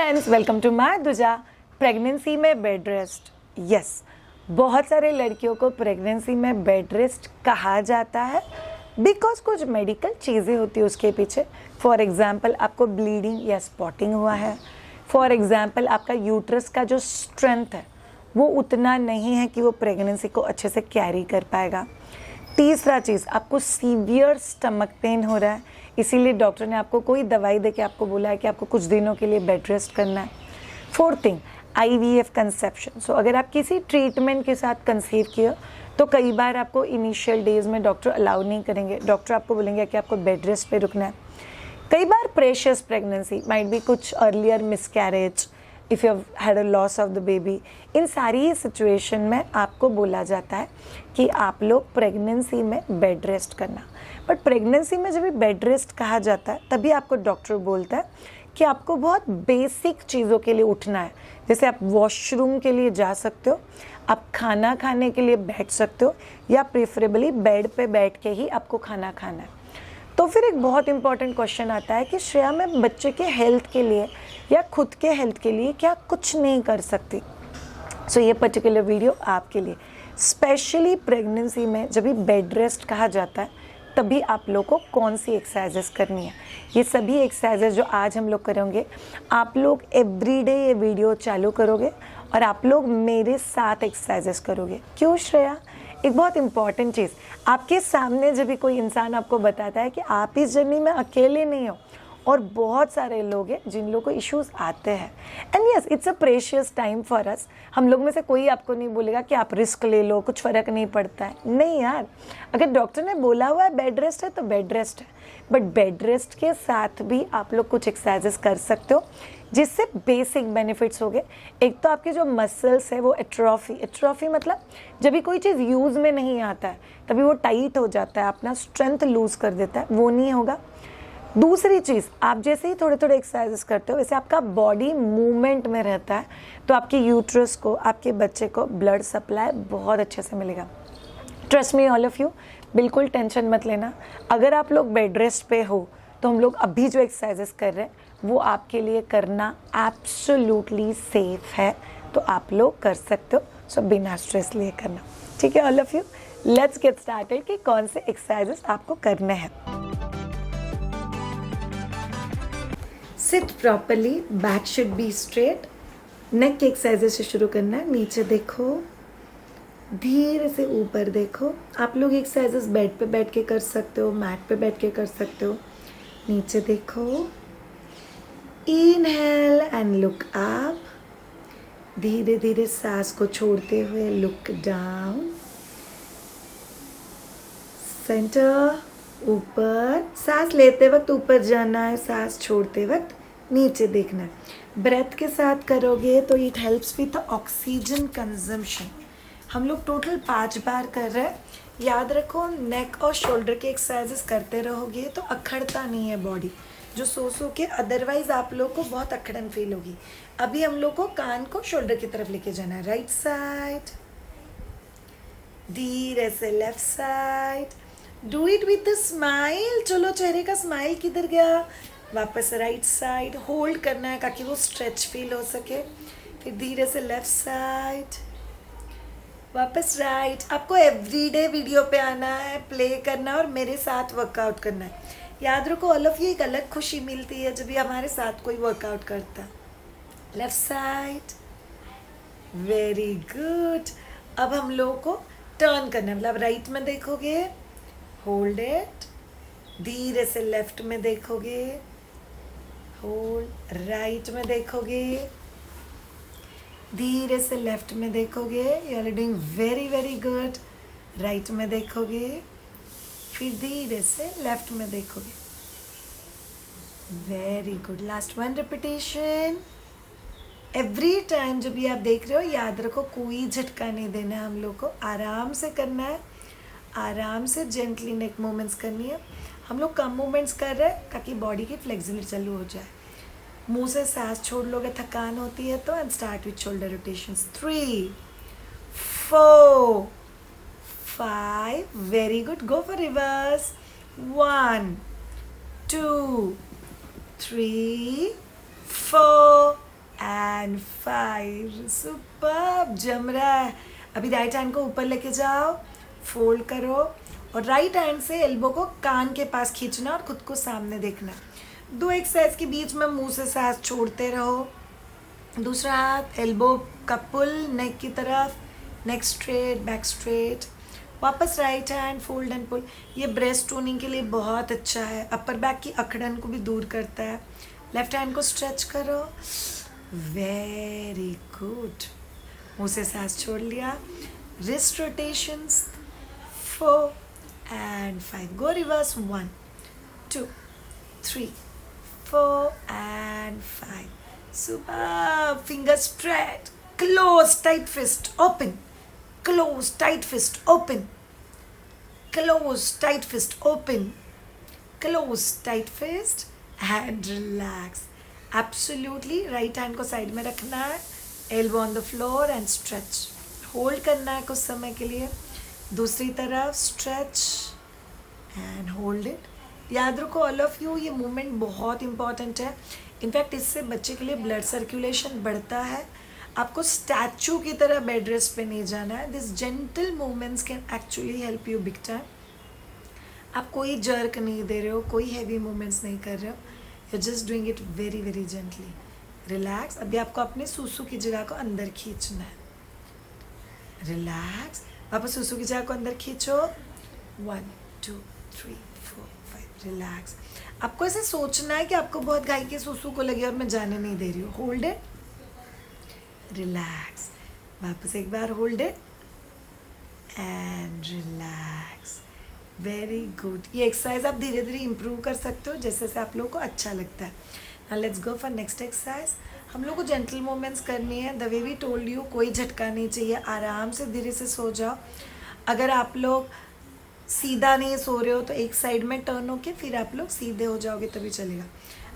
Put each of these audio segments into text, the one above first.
Friends, welcome to my दुजा। Pregnancy में bed rest, yes, बहुत सारे लड़कियों को प्रेगनेंसी में बेड रेस्ट कहा जाता है बिकॉज कुछ मेडिकल चीज़ें होती है उसके पीछे। फॉर एग्जांपल, आपको ब्लीडिंग या स्पॉटिंग हुआ है। फॉर एग्जांपल, आपका यूट्रस का जो स्ट्रेंथ है वो उतना नहीं है कि वो प्रेगनेंसी को अच्छे से कैरी कर पाएगा। तीसरा चीज़, आपको सीवियर स्टमक पेन हो रहा है, इसीलिए डॉक्टर ने आपको कोई दवाई दे के आपको बोला है कि आपको कुछ दिनों के लिए बेड रेस्ट करना है। Fourth thing, IVF conception. So अगर आप किसी ट्रीटमेंट के साथ कंसीव किए तो कई बार आपको इनिशियल डेज में डॉक्टर अलाउ नहीं करेंगे, डॉक्टर आपको बोलेंगे कि आपको बेड रेस्ट पे रुकना है। कई बार प्रेशियस प्रेगनेंसी, माइट बी कुछ earlier miscarriage, if you had a loss of the baby, इन सारी सिचुएशन में आपको बोला जाता है कि आप लोग प्रेगनेंसी में बेड रेस्ट करना। बट प्रेगनेंसी में जब भी बेड रेस्ट कहा जाता है तभी आपको डॉक्टर बोलता है कि आपको बहुत बेसिक चीज़ों के लिए उठना है। जैसे आप वॉशरूम के लिए जा सकते हो, आप खाना खाने के लिए बैठ सकते हो, या प्रेफरेबली बेड पे बैठ के ही आपको खाना खाना है। तो फिर एक बहुत इंपॉर्टेंट क्वेश्चन आता है कि श्रेया, मैं बच्चे के हेल्थ के लिए या खुद के हेल्थ के लिए क्या कुछ नहीं कर सकती? सो ये पर्टिकुलर वीडियो आपके लिए। स्पेशली प्रेगनेंसी में जब भी बेड रेस्ट कहा जाता है तभी आप लोग को कौन सी एक्सरसाइजेस करनी है। ये सभी एक्सरसाइजेस जो आज हम लोग करेंगे, आप लोग एवरीडे ये वीडियो चालू करोगे और आप लोग मेरे साथ एक्सरसाइजेस करोगे। क्यों श्रेया? एक बहुत इंपॉर्टेंट चीज़, आपके सामने जब भी कोई इंसान आपको बताता है कि आप इस जर्नी में अकेले नहीं हो और बहुत सारे लोग हैं जिन लोगों को इश्यूज आते हैं। And yes, it's a precious time for us. हम लोग में से कोई आपको नहीं बोलेगा कि आप रिस्क ले लो, कुछ फ़र्क नहीं पड़ता है। नहीं यार, अगर डॉक्टर ने बोला हुआ है बेड रेस्ट है तो बेड रेस्ट है। बट बेड रेस्ट के साथ भी आप लोग कुछ एक्सरसाइजेस कर सकते हो जिससे बेसिक बेनिफिट्स हो गए। एक तो आपके जो मसल्स है वो एट्रोफी मतलब जब भी कोई चीज़ यूज़ में नहीं आता है तभी वो टाइट हो जाता है, अपना स्ट्रेंथ लूज़ कर देता है, वो नहीं होगा। दूसरी चीज़, आप जैसे ही थोड़े थोड़े एक्सरसाइजेस करते हो वैसे आपका बॉडी मूवमेंट में रहता है तो आपके यूट्रस को, आपके बच्चे को ब्लड सप्लाई बहुत अच्छे से मिलेगा। Trust me all of you, बिल्कुल टेंशन मत लेना। अगर आप लोग बेड रेस्ट पे हो तो हम लोग अभी जो एक्सरसाइजेस कर रहे हैं वो आपके लिए करना एब्सोल्युटली सेफ है, तो आप लोग कर सकते हो। सो बिना स्ट्रेस लिए करना, ठीक है all of you. Let's get started कि कौन से एक्सरसाइजेस आपको करने हैं। Sit properly, back should be straight. Neck के एक्सरसाइजेस से शुरू करना है। नीचे देखो, धीरे से ऊपर देखो। आप लोग एक्सरसाइजेस बेड पे बैठ के कर सकते हो, मैट पे बैठ के कर सकते हो। नीचे देखो, इनहेल एंड लुक अप। धीरे धीरे सांस को छोड़ते हुए लुक डाउन। सेंटर, ऊपर। सांस लेते वक्त ऊपर जाना है, सांस छोड़ते वक्त नीचे देखना है। ब्रेथ के साथ करोगे तो it helps with the oxygen consumption. हम लोग टोटल 5 बार कर रहे हैं। याद रखो, नेक और शोल्डर के एक्सरसाइजेस करते रहोगे तो अखड़ता नहीं है बॉडी, जो सो के अदरवाइज आप लोग को बहुत अकड़न फील होगी। अभी हम लोग को कान को शोल्डर की तरफ लेके जाना है। राइट साइड, धीरे से left side. Do it with a smile. चलो, चेहरे का स्माइल किधर गया? वापस राइट साइड होल्ड करना है ताकि वो स्ट्रेच फील हो सके। फिर धीरे से लेफ्ट साइड, वापस राइट। आपको एवरीडे वीडियो पे आना है, प्ले करना है और मेरे साथ वर्कआउट करना है। याद रखो ऑल ऑफ यू, एक अलग खुशी मिलती है जब भी हमारे साथ कोई वर्कआउट करता है। Left side, very good. अब हम लोगों को टर्न करना है, मतलब राइट में देखोगे, होल्ड इट। धीरे से लेफ्ट में देखोगे, होल्ड। राइट में देखोगे, धीरे से लेफ्ट में देखोगे। You are doing very very good. Right में देखोगे, फिर धीरे से लेफ्ट में देखोगे। Very good. Last one repetition. Every time जब भी आप देख रहे हो, याद रखो कोई झटका नहीं देना है हम लोग को, आराम से करना है, आराम से जेंटली नेक मूवमेंट्स करनी है। हम लोग कम मूवमेंट्स कर रहे हैं ताकि बॉडी की फ्लेक्सिबिलिटी चालू हो जाए। मुंह से सांस छोड़ लोगे, थकान होती है तो। And start with shoulder rotations. 3 4 5, very good. Go for reverse. 1 2 3 4 and 5. Superb, जम रहा है. अभी राइट हैंड को ऊपर लेके जाओ, फोल्ड करो और राइट हैंड से एल्बो को कान के पास खींचना और खुद को सामने देखना. 2 एक्सरसाइज के बीच में मुंह से सांस छोड़ते रहो. दूसरा हाथ एल्बो का पुल नेक की तरफ, नेक स्ट्रेट, बैक स्ट्रेट. वापस right hand fold and pull. ये ब्रेस्ट टोनिंग के लिए बहुत अच्छा है, अपर बैक की अकड़न को भी दूर करता है. लेफ्ट हैंड को स्ट्रेच करो. Very good. मुंह से सांस छोड़ लिया. Wrist rotations 4 and 5. Go reverse 1, 2, 3, 4 and 5. Super. Fingers straight. Close, tight fist, open. Close, tight fist, open. Close, tight fist, open. Close, tight fist and relax. Absolutely. Right hand को side में रखना है. Elbow on the floor and stretch. Hold करना है कुछ समय के लिए. दूसरी तरफ स्ट्रेच एंड होल्ड इट. याद रखो ऑल ऑफ यू, ये मूवमेंट बहुत इंपॉर्टेंट है. इनफैक्ट इससे बच्चे के लिए ब्लड सर्कुलेशन बढ़ता है. आपको स्टैचू की तरह बेड रेस्ट पे नहीं जाना है. This gentle movements can actually help you big time. आप कोई जर्क नहीं दे रहे हो, कोई हैवी मूवमेंट्स नहीं कर रहे हो. You just doing it very very gently. Relax. अभी आपको अपने सूसू की जगह को अंदर खींचना है. रिलैक्स. वापस सूसू की जगह को अंदर खींचो. 1, 2, 3, 4, 5. रिलैक्स. आपको ऐसे सोचना है कि आपको बहुत घाई के सूसू को लगे और मैं जाने नहीं दे रही हूँ. Hold it. रिलैक्स. वापस एक बार hold it and relax. Very good. ये एक्सरसाइज आप धीरे धीरे इंप्रूव कर सकते हो जैसे जैसे आप लोगों को अच्छा लगता है. Now let's go for next exercise. हम लोग को जेंटल मूवमेंट्स करनी है. The way we told you, कोई झटका नहीं चाहिए. आराम से धीरे से सो जाओ. अगर आप लोग सीधा नहीं सो रहे हो तो एक साइड में टर्न होके फिर आप लोग सीधे हो जाओगे तभी चलेगा.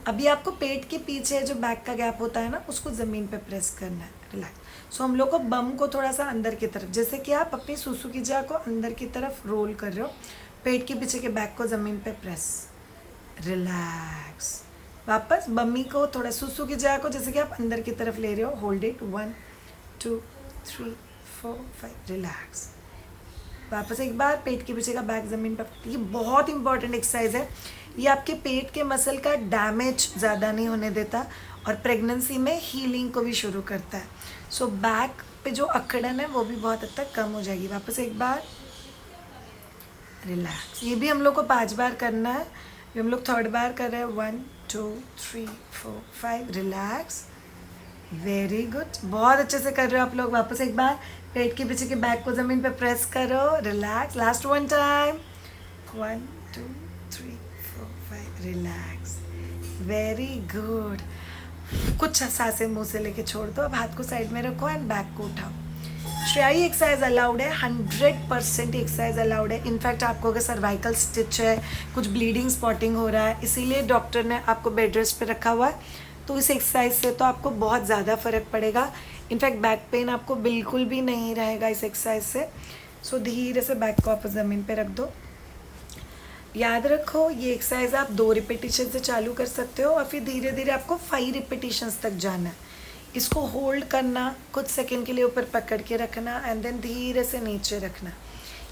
अभी आपको पेट के पीछे जो बैक का गैप होता है ना, उसको ज़मीन पे प्रेस करना है. रिलैक्स. सो हम लोग को बम को थोड़ा सा अंदर की तरफ, जैसे कि आप अपनी सुसु की जगह को अंदर की तरफ रोल कर रहे हो. पेट के पीछे के बैक को ज़मीन पे प्रेस. रिलैक्स. वापस बम्मी को थोड़ा सुसु की जगह को जैसे कि आप अंदर की तरफ ले रहे हो. Hold it. 1, 2, 3, 4, 5. रिलैक्स. वापस एक बार पेट के पीछे का बैक ज़मीन पर. ये बहुत इंपॉर्टेंट एक्सरसाइज है. ये आपके पेट के मसल का डैमेज ज़्यादा नहीं होने देता और प्रेगनेंसी में हीलिंग को भी शुरू करता है. सो बैक पे जो अकड़न है वो भी बहुत हद तक कम हो जाएगी. वापस एक बार. रिलैक्स. ये भी हम लोग को 5 बार करना है. ये हम लोग 3rd बार कर रहे हैं. 1, 2, 3, 4, 5. रिलैक्स. Very good. बहुत अच्छे से कर रहे हो आप लोग. वापस एक बार पेट के पीछे के बैक को ज़मीन पे प्रेस करो. Relax. Last 1 time. 1, 2, 3, 4, 5. Relax. Very good. कुछ सांसें मुंह से लेके छोड़ दो. अब हाथ को साइड में रखो एंड बैक को उठाओ. श्रेया, ये एक्सरसाइज अलाउड है. 100% एक्सरसाइज अलाउड है. इनफैक्ट आपको अगर सर्वाइकल स्टिच है, कुछ ब्लीडिंग स्पॉटिंग हो रहा है, इसीलिए डॉक्टर ने आपको बेड रेस्ट पे रखा हुआ है. तो इस एक्सरसाइज से तो आपको बहुत ज़्यादा फ़र्क पड़ेगा. इनफैक्ट बैक पेन आपको बिल्कुल भी नहीं रहेगा इस एक्सरसाइज से. सो धीरे से बैक को आप ज़मीन पे रख दो. याद रखो ये एक्सरसाइज आप 2 रिपीटिशन से चालू कर सकते हो और फिर धीरे धीरे आपको 5 रिपीटिशंस तक जाना है. इसको होल्ड करना, कुछ सेकंड के लिए ऊपर पकड़ के रखना एंड देन धीरे से नीचे रखना.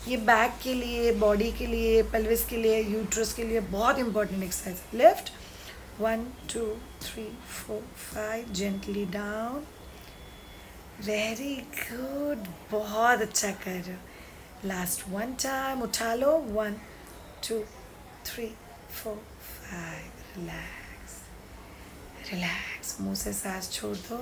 ये बैक के लिए, बॉडी के लिए, पेल्विस के लिए, यूट्रस के लिए बहुत important exercise. Lift. 1, 2, 3, 4, 5. Gently down. Very good. बहुत अच्छा कर रहे हो. Last 1 time. उठा लो. 1, 2, 3, 4, 5. रिलैक्स. रिलैक्स. मुंह से सांस छोड़ दो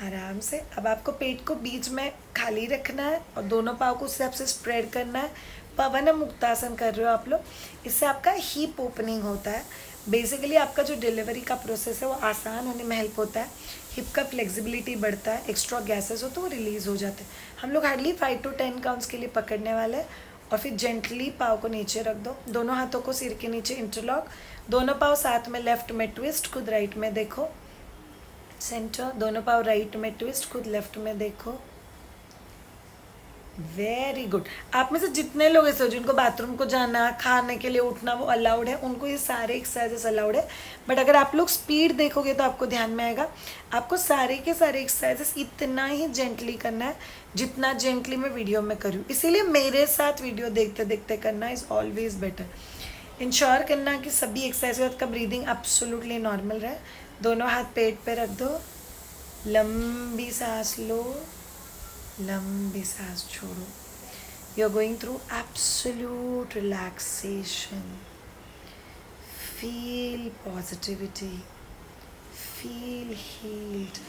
आराम से. अब आपको पेट को बीच में खाली रखना है और दोनों पाँव को उससे आपसे स्प्रेड करना है. पवन मुक्तासन कर रहे हो आप लोग. इससे आपका हिप ओपनिंग होता है. बेसिकली आपका जो डिलीवरी का प्रोसेस है वो आसान होने में हेल्प होता है. हिप का फ्लेक्सिबिलिटी बढ़ता है. एक्स्ट्रा गैसेस हो तो वो रिलीज़ हो जाते हैं. हम लोग हार्डली 5 to 10 काउंट्स के लिए पकड़ने वाले हैं और फिर जेंटली पाँव को नीचे रख दो. दोनों हाथों को सिर के नीचे इंटरलॉक. दोनों पाँव साथ में लेफ्ट में ट्विस्ट, खुद राइट में देखो. सेंटर. दोनों पाँव राइट में ट्विस्ट, खुद लेफ्ट में देखो. Very good. आप में से जितने लोग ऐसे हो जिनको बाथरूम को जाना, खाने के लिए उठना वो अलाउड है, उनको ये सारे एक्सरसाइजेस अलाउड है। बट अगर आप लोग स्पीड देखोगे तो आपको ध्यान में आएगा, आपको सारे के सारे एक्सरसाइजेस इतना ही जेंटली करना है जितना जेंटली मैं वीडियो में करूँ। इसीलिए मेरे साथ वीडियो देखते देखते करना इज़ ऑलवेज बेटर। इंश्योर करना कि सभी एक्सरसाइज का ब्रीदिंग एब्सोल्युटली नॉर्मल रहे। दोनों हाथ पेट पे रख दो, लंबी सांस लो, लंबी सांस छोड़ो। You are going through absolute relaxation. Feel positivity, feel healed.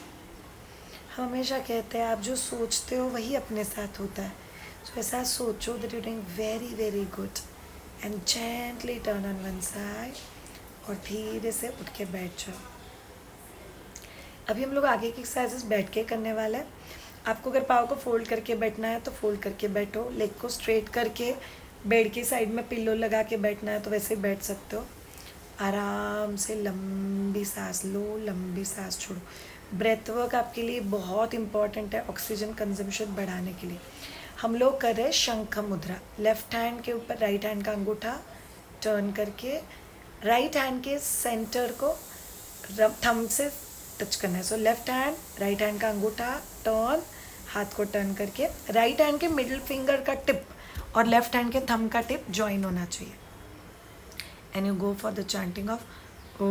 हम हमेशा कहते हैं आप जो सोचते हो वही अपने साथ होता है। सो ऐसा सोचो that you doing very very good and gently turn on one side और धीरे से उठ के बैठ जाओ। अभी हम लोग आगे की एक्सरसाइजेस बैठ के करने वाले हैं। आपको अगर पाँव को फोल्ड करके बैठना है तो फोल्ड करके बैठो, लेग को स्ट्रेट करके बेड के साइड में पिल्लो लगा के बैठना है तो वैसे ही बैठ सकते हो। आराम से लंबी सांस लो, लंबी सांस छोड़ो। ब्रेथ वर्क आपके लिए बहुत इंपॉर्टेंट है ऑक्सीजन कंजम्पशन बढ़ाने के लिए। हम लोग कर रहे हैं शंख मुद्रा। लेफ्ट हैंड के ऊपर राइट हैंड का अंगूठा टर्न करके राइट हैंड के सेंटर को थंब से टच करना है। So left hand, right hand का अंगूठा टर्न, हाथ को टर्न करके राइट हैंड के मिडिल फिंगर का टिप और लेफ्ट हैंड के थंब का टिप ज्वाइन होना चाहिए। And you go for the chanting of O.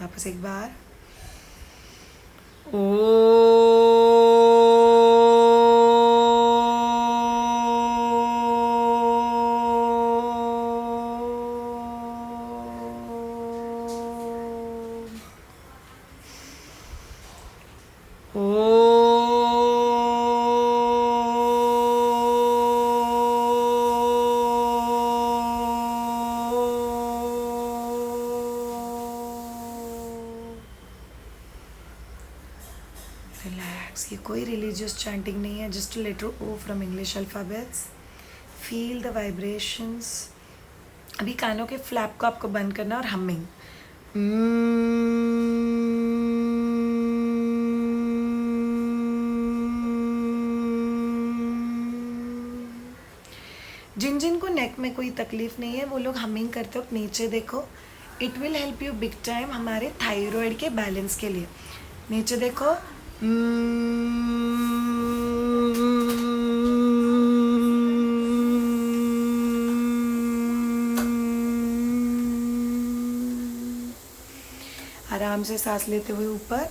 वापस एक बार ओ। रिलैक्स। ये कोई रिलीजियस चैंटिंग नहीं है, just letter O from English alphabets. Feel the vibrations. अभी कानों के फ्लैप को आपको बंद करना और हमिंग। जिन जिन को नेक में कोई तकलीफ नहीं है वो लोग हमिंग करते वक्त नीचे देखो। It will help you big time हमारे थायराइड के बैलेंस के लिए। नीचे देखो। आराम से सांस लेते हुए ऊपर,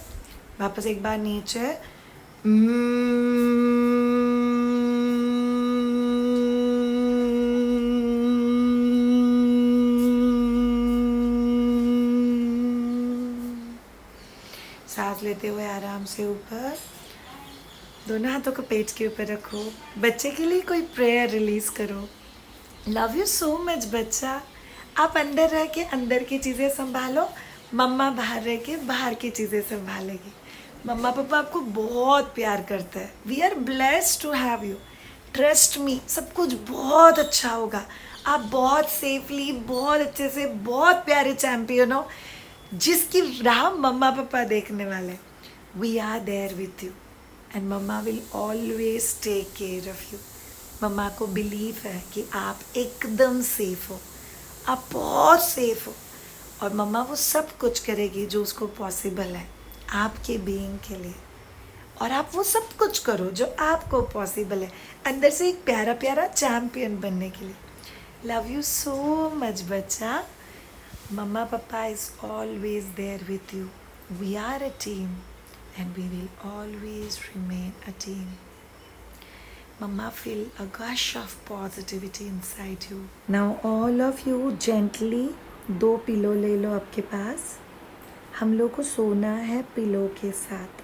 वापस एक बार नीचे। सांस लेते हुए आराम से ऊपर, दोनों हाथों को पेट के ऊपर रखो। बच्चे के लिए कोई प्रेयर रिलीज करो। लव यू सो मच बच्चा। आप अंदर रह के अंदर की चीज़ें संभालो, मम्मा बाहर रह के बाहर की चीज़ें संभालेगी। मम्मा पापा आपको बहुत प्यार करते हैं। We are blessed to have you. Trust me, सब कुछ बहुत अच्छा होगा। आप बहुत सेफली, बहुत अच्छे से, बहुत प्यारे चैम्पियन हो जिसकी राह मम्मा पापा देखने वाले। We are there with you and mama will always take care of you. मम्मा को बिलीव है कि आप एकदम सेफ हो, आप बहुत सेफ हो और मम्मा वो सब कुछ करेगी जो उसको पॉसिबल है आपके बीइंग के लिए। और आप वो सब कुछ करो जो आपको पॉसिबल है अंदर से एक प्यारा प्यारा चैम्पियन बनने के लिए। लव यू सो मच बच्चा। Mumma papa is always there with you. We are a team and we will always remain a team. Mama, feel a gush of positivity inside you. Now all of you gently 2 pillow ले लो आपके पास। हम लोग को सोना है pillow के साथ।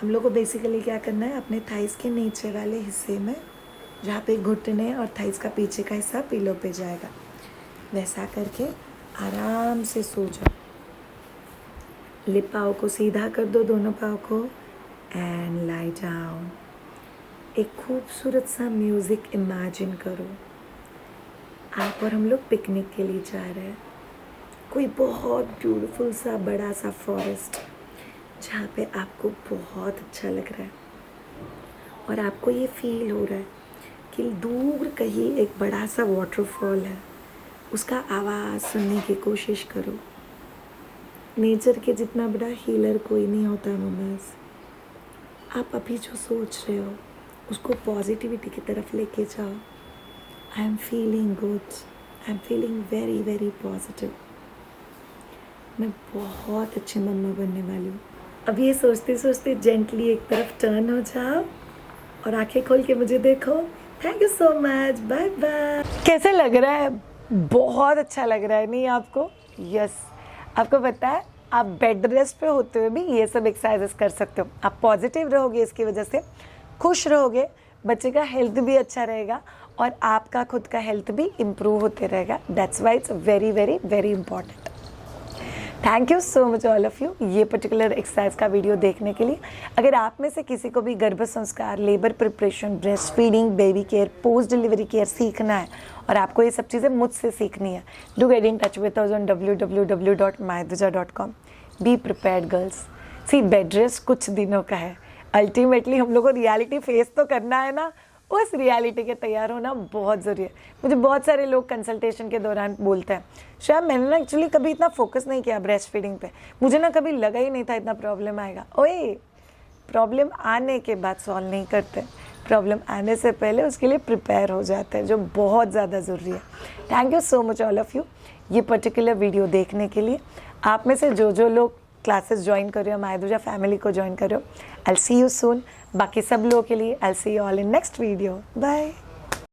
हम लोग को बेसिकली क्या करना है, अपने थाइस के नीचे वाले हिस्से में जहाँ पे घुटने और थाइस का पीछे का हिस्सा पिलो पे जाएगा, वैसा करके आराम से सो जाओ। लिप पाँव को सीधा कर दो, दोनों पाँव को, एंड लाई डाउन। एक खूबसूरत सा म्यूज़िक इमेजिन करो। आप और हम लोग पिकनिक के लिए जा रहे हैं, कोई बहुत ब्यूटीफुल सा बड़ा सा फॉरेस्ट जहाँ पे आपको बहुत अच्छा लग रहा है और आपको ये फील हो रहा है कि दूर कहीं एक बड़ा सा वाटरफॉल है, उसका आवाज़ सुनने की कोशिश करो। नेचर के जितना बड़ा हीलर कोई नहीं होता मम्मीज़। आप अभी जो सोच रहे हो उसको पॉजिटिविटी की तरफ लेके जाओ। I am feeling good, I am feeling very very positive. मैं बहुत अच्छी मम्मा बनने वाली हूँ। अब ये सोचते सोचते जेंटली एक तरफ टर्न हो जाओ और आंखें खोल के मुझे देखो। Thank you so much, bye bye. कैसे लग रहा है? बहुत अच्छा लग रहा है नहीं आपको? यस, आपको पता है आप बेड रेस्ट पे होते हुए भी ये सब एक्सरसाइजेस कर सकते हो। आप पॉजिटिव रहोगे, इसकी वजह से खुश रहोगे, बच्चे का हेल्थ भी अच्छा रहेगा और आपका खुद का हेल्थ भी इम्प्रूव होते रहेगा। That's why it's very very very important. Thank you so much all of you ये पर्टिकुलर एक्सरसाइज का वीडियो देखने के लिए। अगर आप में से किसी को भी गर्भ संस्कार, labour preparation, breast feeding, baby care, post delivery care सीखना है और आपको ये सब चीज़ें मुझसे सीखनी है, do get in touch with us on www.myduja.com। Be prepared girls. See bed rest कुछ दिनों का है, अल्टीमेटली हम लोग को रियलिटी फेस तो करना है ना। उस रियलिटी के तैयार होना बहुत ज़रूरी है। मुझे बहुत सारे लोग कंसल्टेशन के दौरान बोलते हैं, शायद मैंने ना एक्चुअली कभी इतना फोकस नहीं किया ब्रेस्ट फीडिंग पे, मुझे ना कभी लगा ही नहीं था इतना प्रॉब्लम आएगा। ओए, प्रॉब्लम आने के बाद सॉल्व नहीं करते, प्रॉब्लम आने से पहले उसके लिए प्रिपेयर हो जाते हैं, जो बहुत ज़्यादा ज़रूरी है। Thank you so much all of you ये पर्टिकुलर वीडियो देखने के लिए। आप में से जो लोग क्लासेस ज्वाइन कर रहे हो, मायदुजा फैमिली को ज्वाइन कर रहे हो, आई विल सी यू सून। बाकी सब लोगों के लिए I will see you all in next video. Bye.